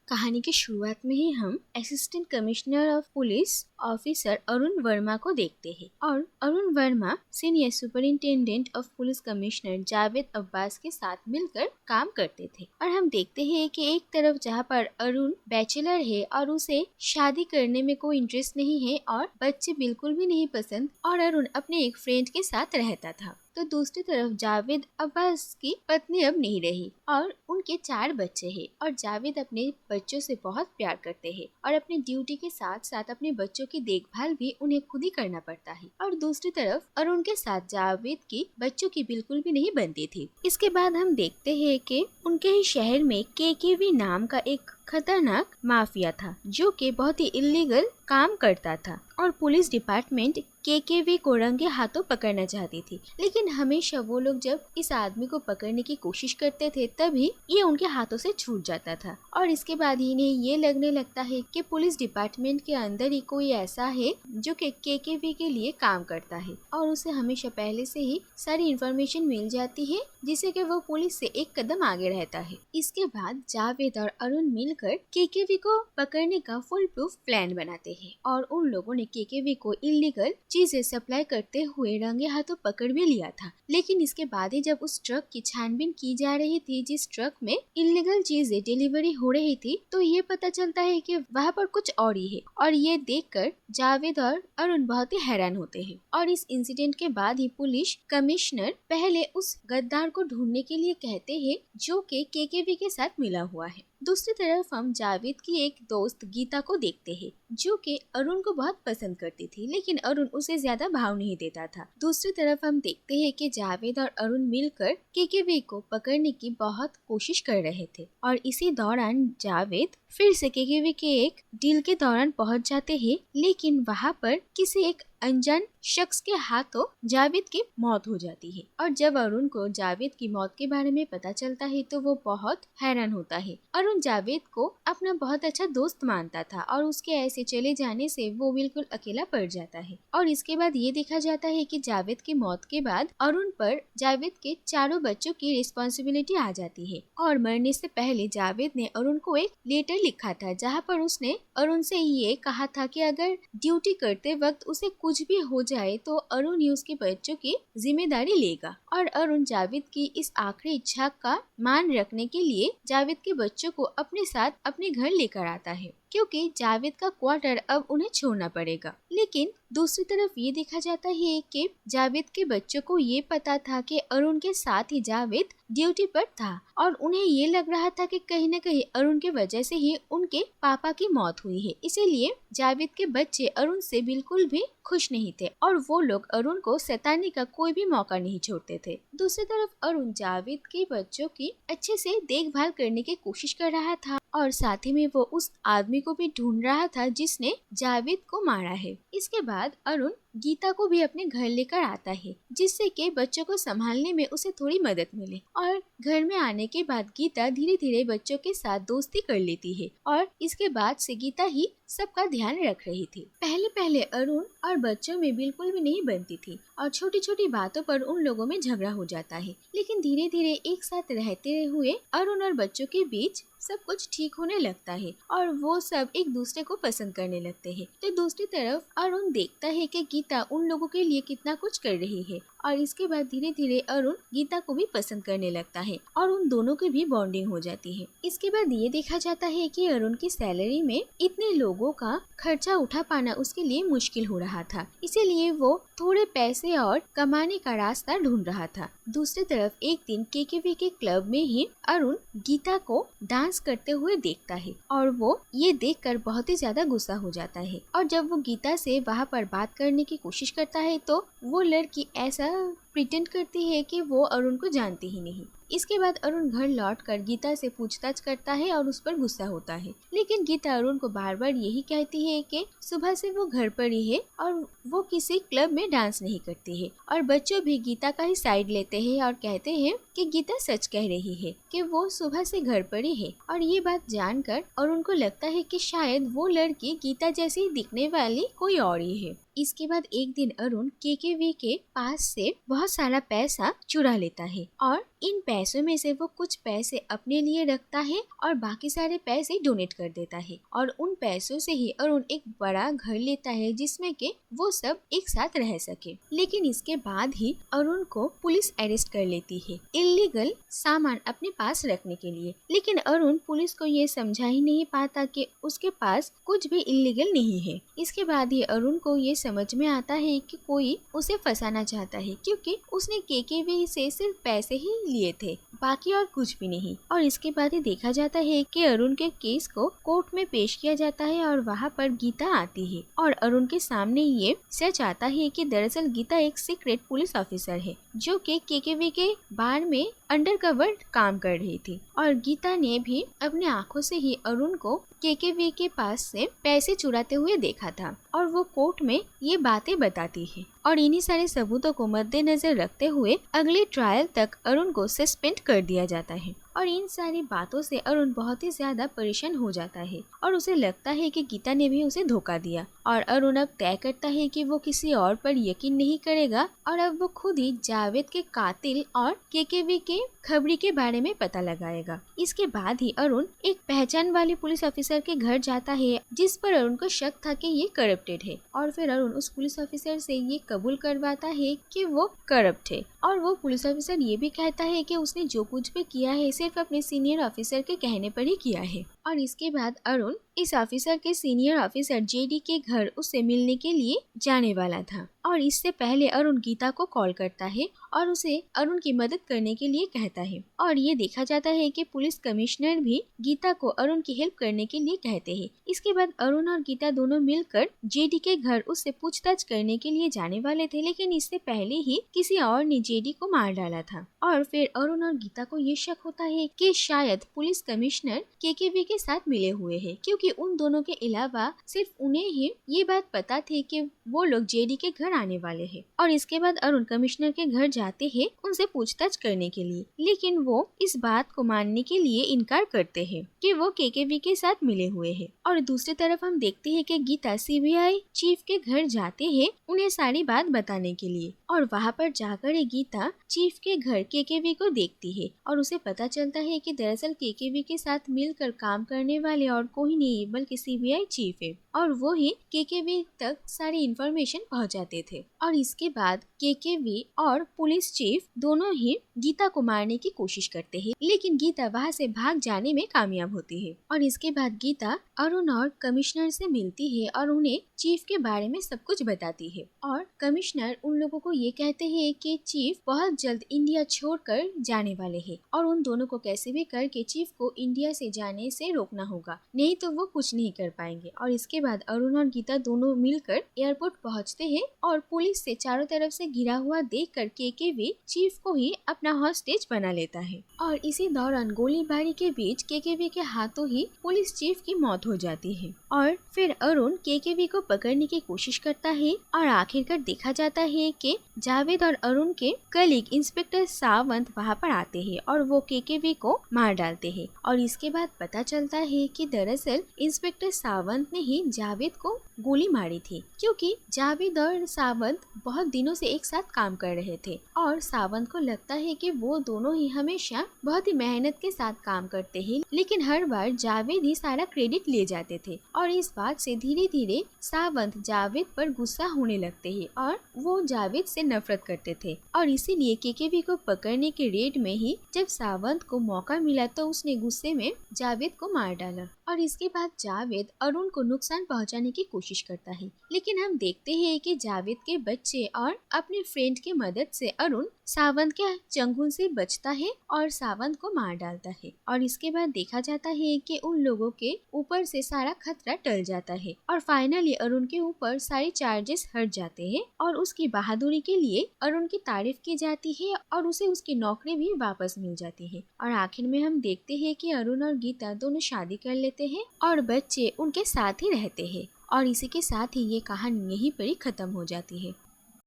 कहानी की शुरुआत में ही हम assistant commissioner of police officer Arun Verma को देखते हैं और Arun Verma senior superintendent of police commissioner Javed Abbas के साथ मिलकर काम करते थे। और हम देखते हैं कि एक तरफ जहाँ पर अरुण बैचलर है और उसे शादी करने में कोई इंटरेस्ट नहीं है और बच्चे बिल्कुल भी नहीं पसंद और अरुण अपने एक फ्रेंड के साथ रहता था, तो दूसरी तरफ जावेद अब्बास की पत्नी अब नहीं रही और उनके 4 बच्चे हैं और जावेद अपने बच्चों से बहुत प्यार करते हैं और अपनी ड्यूटी के साथ साथ अपने बच्चों की देखभाल भी उन्हें खुद ही करना पड़ता है। और दूसरी तरफ अरुण के साथ जावेद की बच्चों की बिल्कुल भी नहीं बनती थी। इसके बाद हम देखते हैं कि उनके ही शहर में केकेवी नाम का एक खतरनाक माफिया था जो कि बहुत ही इलीगल काम करता था और पुलिस डिपार्टमेंट केकेवी को रंगे हाथों पकड़ना चाहती थी, लेकिन हमेशा वो लोग जब इस आदमी को पकड़ने की कोशिश करते थे तभी ये उनके हाथों से छूट जाता था और इसके बाद ही इन्हें ये लगने लगता है कि पुलिस डिपार्टमेंट के अंदर ही कोई ऐसा है जो कि केकेवी के लिए काम करता है और उसे हमेशा पहले से ही सारी इन्फॉर्मेशन मिल जाती है जिससे कि वो पुलिस से एक कदम आगे रहता है। इसके बाद जावेद और अरुण मिलकर केकेवी को पकड़ने का फुल प्रूफ प्लान बनाते हैं और उन लोगों ने केकेवी को इलीगल चीजें सप्लाई करते हुए रंगे हाथों पकड़ भी लिया था। लेकिन इसके बाद ही जब उस ट्रक की छानबीन की जा रही थी जिस ट्रक में इलीगल चीजें डिलीवरी हो रही थी, तो ये पता चलता है कि वहाँ पर कुछ और ही है और ये देखकर जावेद और अरुण बहुत ही हैरान होते हैं। और इस इंसिडेंट के बाद ही पुलिस कमिश्नर पहले उस गद्दार को ढूंढने के लिए कहते हैं जो कि केकेवी के साथ मिला हुआ है। दूसरी तरफ हम जावेद की एक दोस्त गीता को देखते हैं जो कि अरुण को बहुत पसंद करती थी, लेकिन अरुण उसे ज्यादा भाव नहीं देता था। दूसरी तरफ हम देखते हैं कि जावेद और अरुण मिलकर केकेवी को पकड़ने की बहुत कोशिश कर रहे थे और इसी दौरान जावेद फिर से केकेवी के एक डील के दौरान पहुंच जाते हैं, लेकिन वहां पर किसी एक अनजान शख्स के हाथों जावेद की मौत हो जाती है। और जब अरुण को जावेद की मौत के बारे में पता चलता है तो वो बहुत हैरान होता है। अरुण जावेद को अपना बहुत अच्छा दोस्त मानता था और उसके ऐसे चले जाने से वो बिल्कुल अकेला पड़ जाता है। और इसके बाद ये देखा जाता है कि जावेद की मौत के बाद अरुण पर जावेद के 4 बच्चों की रिस्पॉन्सिबिलिटी आ जाती है और मरने से पहले जावेद ने अरुण को एक लेटर लिखा था जहाँ पर उसने अरुण से ये कहा था कि अगर ड्यूटी करते वक्त उसे कुछ भी हो जाए तो अरुण ही उसके बच्चों की जिम्मेदारी लेगा। और अरुण जावेद की इस आखिरी इच्छा का मान रखने के लिए जावेद के बच्चों को अपने साथ अपने घर लेकर आता है क्योंकि जावेद का क्वार्टर अब उन्हें छोड़ना पड़ेगा। लेकिन दूसरी तरफ ये देखा जाता है कि जावेद के बच्चों को ये पता था कि अरुण के साथ ही जावेद ड्यूटी पर था और उन्हें ये लग रहा था कि कहीं न कहीं अरुण के वजह से ही उनके पापा की मौत हुई है, इसीलिए जावेद के बच्चे अरुण से बिल्कुल भी खुश नहीं थे और वो लोग अरुण को सताने का कोई भी मौका नहीं छोड़ते थे। दूसरी तरफ अरुण जावेद के बच्चों की अच्छे से देखभाल करने की कोशिश कर रहा था और साथ ही में वो उस आदमी को भी ढूंढ रहा था जिसने जावेद को मारा है। इसके बाद अरुण गीता को भी अपने घर लेकर आता है जिससे कि बच्चों को संभालने में उसे थोड़ी मदद मिले। और घर में आने के बाद गीता धीरे धीरे बच्चों के साथ दोस्ती कर लेती है और इसके बाद से गीता ही सबका ध्यान रख रही थी। पहले पहले अरुण और बच्चों में बिल्कुल भी नहीं बनती थी और छोटी छोटी बातों पर उन लोगों में झगड़ा हो जाता है, लेकिन धीरे धीरे एक साथ रहते हुए अरुण और बच्चों के बीच सब कुछ ठीक होने लगता है और वो सब एक दूसरे को पसंद करने लगते हैं। तो दूसरी तरफ अरुण देखता है कि गीता उन लोगों के लिए कितना कुछ कर रही है और इसके बाद धीरे धीरे अरुण गीता को भी पसंद करने लगता है और उन दोनों की भी बॉन्डिंग हो जाती है। इसके बाद ये देखा जाता है कि अरुण की सैलरी में इतने लोगों का खर्चा उठा पाना उसके लिए मुश्किल हो रहा था, इसीलिए वो थोड़े पैसे और कमाने का रास्ता ढूंढ रहा था। दूसरी तरफ एक दिन केकेवी के क्लब में ही अरुण गीता को डांस करते हुए देखता है और वो ये देखकर बहुत ही ज्यादा गुस्सा हो जाता है और जब वो गीता से वहाँ पर बात करने की कोशिश करता है तो वो लड़की ऐसा प्रिटेंड करती है कि वो अरुण को जानती ही नहीं। इसके बाद अरुण घर लौटकर गीता से पूछताछ करता है और उस पर गुस्सा होता है, लेकिन गीता अरुण को बार बार यही कहती है कि सुबह से वो घर पर ही है और वो किसी क्लब में डांस नहीं करती है। और बच्चों भी गीता का ही साइड लेते हैं और कहते हैं कि गीता सच कह रही है कि वो सुबह से घर पर ही है। और ये बात जानकर अरुण को लगता है कि शायद वो लड़की गीता जैसी दिखने वाली कोई और ही है। इसके बाद एक दिन अरुण केकेवी के पास से बहुत सारा पैसा चुरा लेता है और इन पैसों में से वो कुछ पैसे अपने लिए रखता है और बाकी सारे पैसे डोनेट कर देता है और उन पैसों से ही अरुण एक बड़ा घर लेता है जिसमें के वो सब एक साथ रह सके। लेकिन इसके बाद ही अरुण को पुलिस अरेस्ट कर लेती है इल्लीगल सामान अपने पास रखने के लिए। लेकिन अरुण पुलिस को ये समझा ही नहीं पाता कि उसके पास कुछ भी इल्लीगल नहीं है। इसके बाद ही अरुण को ये समझ में आता है कि कोई उसे फंसाना चाहता है, क्योंकि उसने केकेवी से सिर्फ पैसे ही लिए थे, बाकी और कुछ भी नहीं। और इसके बाद ही देखा जाता है कि अरुण के केस को कोर्ट में पेश किया जाता है और वहाँ पर गीता आती है और अरुण के सामने ये सच आता है कि दरअसल गीता एक सीक्रेट पुलिस ऑफिसर है जो कि केकेवी के बार में अंडरकवर काम कर रही थी। और गीता ने भी अपने आंखों से ही अरुण को केकेवी के पास से पैसे चुराते हुए देखा था और वो कोर्ट में ये बातें बताती है। और इन्हीं सारे सबूतों को मद्देनजर रखते हुए अगले ट्रायल तक अरुण को सस्पेंड कर दिया जाता है। और इन सारी बातों से अरुण बहुत ही ज्यादा परेशान हो जाता है और उसे लगता है कि गीता ने भी उसे धोखा दिया। और अरुण अब तय करता है कि वो किसी और पर यकीन नहीं करेगा और अब वो खुद ही जावेद के कातिल और केकेवी के खबरी के बारे में पता लगाएगा। इसके बाद ही अरुण एक पहचान वाले पुलिस ऑफिसर के घर जाता है जिस पर अरुण को शक था कि ये करप्टेड है। और फिर अरुण उस पुलिस ऑफिसर से ये कबूल करवाता है कि वो करप्ट है। और वो पुलिस ऑफिसर ये भी कहता है कि उसने जो कुछ भी किया है सिर्फ अपने सीनियर ऑफिसर के कहने पर ही किया है। और इसके बाद अरुण इस ऑफिसर के सीनियर ऑफिसर जेडी के घर उससे मिलने के लिए जाने वाला था। और इससे पहले अरुण गीता को कॉल करता है और उसे अरुण की मदद करने के लिए कहता है। और ये देखा जाता है कि पुलिस कमिश्नर भी गीता को अरुण की हेल्प करने के लिए कहते हैं। इसके बाद अरुण और गीता दोनों मिलकर जेडी के घर उससे पूछताछ करने के लिए जाने वाले थे, लेकिन इससे पहले ही किसी और ने जेडी को मार डाला था। और फिर अरुण और गीता को ये शक होता है कि शायद पुलिस कमिश्नर केकेवी के साथ मिले हुए हैं, क्योंकि उन दोनों के अलावा सिर्फ उन्हें ही ये बात पता थी कि वो लोग जेडी के घर आने वाले हैं। और इसके बाद अरुण कमिश्नर के घर जाते हैं उनसे पूछताछ करने के लिए, लेकिन वो इस बात को मानने के लिए इनकार करते हैं कि वो केकेवी के साथ मिले हुए हैं। और दूसरी तरफ हम देखते हैं कि गीता सीबीआई चीफ के घर जाते हैं उन्हें सारी बात बताने के लिए। और वहाँ पर जाकर गीता चीफ के घर केकेवी को देखती है और उसे पता चलता है कि दरअसल केकेवी के साथ मिलकर काम करने वाले और कोई नहीं बल्कि सीबीआई चीफ है और वो ही केकेवी तक सारी इन्फॉर्मेशन पहुंचाते थे। और इसके बाद केकेवी और पुलिस चीफ दोनों ही गीता को मारने की कोशिश करते हैं, लेकिन गीता वहां से भाग जाने में कामयाब होती है। और इसके बाद गीता अरुण और कमिश्नर से मिलती है और उन्हें चीफ के बारे में सब कुछ बताती है। और कमिश्नर उन लोगों को ये कहते हैं कि चीफ बहुत जल्द इंडिया छोड़कर जाने वाले हैं और उन दोनों को कैसे भी करके चीफ को इंडिया से जाने से रोकना होगा, नहीं तो वो कुछ नहीं कर पाएंगे। और इसके बाद अरुण और गीता दोनों मिलकर एयरपोर्ट पहुंचते हैं और पुलिस से चारों तरफ से घिरा हुआ देखकर केकेवी चीफ को ही अपना हॉस्टेज बना लेता है। और इसी दौरान गोलीबारी के बीच केकेवी के हाथों ही पुलिस चीफ की मौत हो जाती है। और फिर अरुण केकेवी को पकड़ने की कोशिश करता है और आखिरकार देखा जाता है कि जावेद और अरुण के कलीग इंस्पेक्टर सावंत वहाँ पर आते हैं और वो केकेवी को मार डालते हैं। और इसके बाद पता चलता है कि दरअसल इंस्पेक्टर सावंत ने ही जावेद को गोली मारी थी, क्योंकि जावेद और सावंत बहुत दिनों से एक साथ काम कर रहे थे और सावंत को लगता है कि वो दोनों ही हमेशा बहुत ही मेहनत के साथ काम करते हैं, लेकिन हर बार जावेद ही सारा क्रेडिट ले जाते थे। और इस बात से धीरे धीरे सावंत जावेद पर गुस्सा होने लगते हैं और वो जावेद से नफरत करते थे। और इसीलिए केकेवी को पकड़ने के रेड में ही जब सावंत को मौका मिला तो उसने गुस्से में जावेद को मार डाला। और इसके बाद जावेद अरुण को नुकसान पहुंचाने की कोशिश करता है, लेकिन हम देखते हैं कि जावेद के बच्चे और अपने फ्रेंड की मदद से अरुण सावंत के चंगुल से बचता है और सावंत को मार डालता है। और इसके बाद देखा जाता है कि उन लोगों के ऊपर से सारा खतरा टल जाता है और फाइनली अरुण के ऊपर सारे चार्जेस हट जाते हैं और उसकी बहादुरी के लिए अरुण की तारीफ की जाती है और उसे उसकी नौकरी भी वापस मिल जाती है। और आखिर में हम देखते हैं कि अरुण और गीता दोनों शादी कर लेते हैं और बच्चे उनके साथ ही रहते हैं। और इसी के साथ ही ये कहानी यहीं पर ही खत्म हो जाती है।